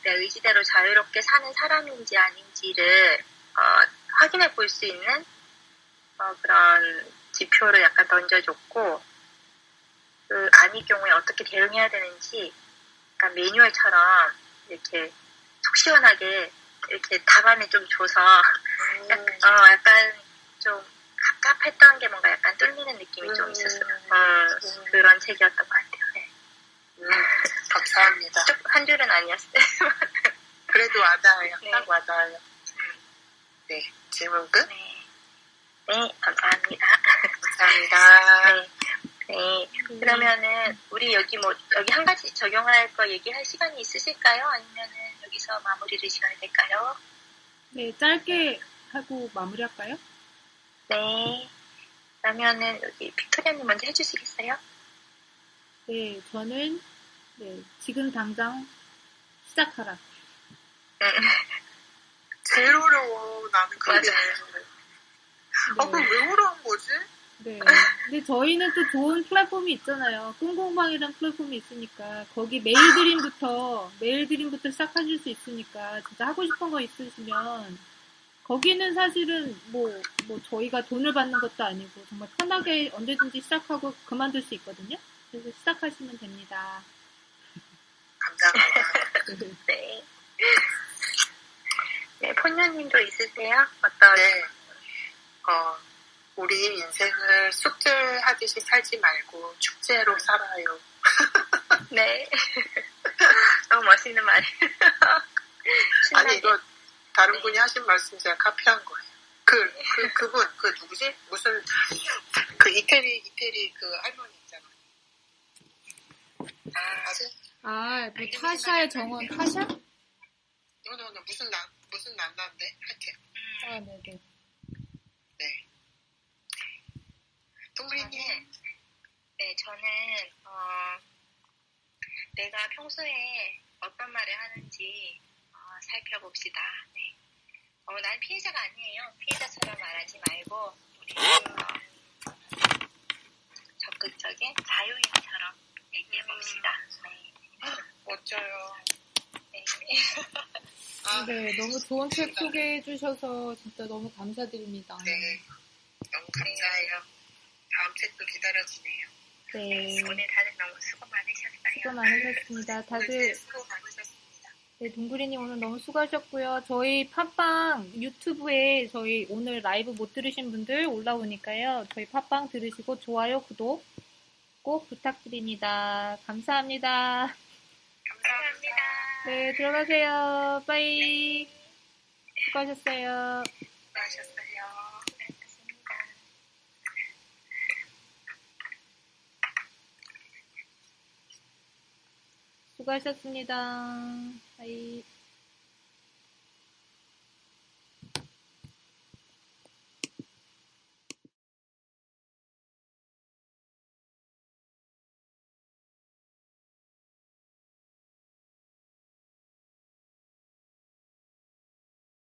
내 의지대로 자유롭게 사는 사람인지 아닌지를 확인해 볼 수 있는 그런 지표를 약간 던져줬고, 그 아닐 경우에 어떻게 대응해야 되는지 약간 매뉴얼처럼 이렇게 속 시원하게 이렇게 답안을 좀 줘서 약간 좀 갑갑했던 게 뭔가 약간 뚫리는 느낌이 좀 있었어요. 그런 책이었던 것 같아요. 네. 감사합니다. 한 줄은 아니었어요. 그래도 와닿아요. 네. 딱 와닿아요. 네, 질문 끝? 네, 감사합니다. 감사합니다. 네. 네. 그러면은 우리 여기 한 가지 적용할 거 얘기할 시간이 있으실까요? 아니면은 여기서 마무리를 지어야 될까요? 네, 짧게 하고 마무리할까요? 네. 그러면은 여기 빅토리아님 먼저 해주시겠어요? 네, 저는 지금 당장 시작하라. 제일 어려워. 나는 그게. 그럼 왜 어려운 거지? 네. 근데 저희는 또 좋은 플랫폼이 있잖아요. 꿈공방이라는 플랫폼이 있으니까 거기 메일드림부터 시작하실 수 있으니까 진짜 하고 싶은 거 있으시면 거기는 사실은 뭐 저희가 돈을 받는 것도 아니고 정말 편하게 언제든지 시작하고 그만둘 수 있거든요. 그래서 시작하시면 됩니다. 감사합니다. 네. 네, 폰녀님도 있으세요? 어떤? 네. 우리 인생을 숙제하듯이 살지 말고 축제로 살아요. 네. 너무 멋있는 말이에요. 아니, 이거 다른 분이 하신 말씀 제가 카피한 거예요. 그분, 누구지? 무슨, 이태리 할머니 있잖아. 뭐 타샤의 정원, 타샤? 너, 무슨 난다인데? 하여튼. 네네. 네. 동그리님. 네, 저는, 내가 평소에 어떤 말을 하는지, 살펴봅시다. 네. 난 피해자가 아니에요. 피해자처럼 말하지 말고, 우리, 적극적인 자유인처럼 얘기해봅시다. 네. 멋져요. 네. 네, 너무 좋은 책 소개해 주셔서 진짜 너무 감사드립니다. 네. 너무 감사해요. 다음 책도 기다려지네요. 네. 오늘 다들 너무 수고 많으셨어요. 수고 많으셨습니다. 다들, 수고 많으셨습니다. 네, 동그리님 오늘 너무 수고하셨고요. 저희 팟빵 유튜브에 저희 오늘 라이브 못 들으신 분들 올라오니까요. 저희 팟빵 들으시고 좋아요, 구독 꼭 부탁드립니다. 감사합니다. 감사합니다. 네, 들어가세요. 빠이. 수고하셨어요. 수고하셨어요. 수고하셨습니다. 빠이.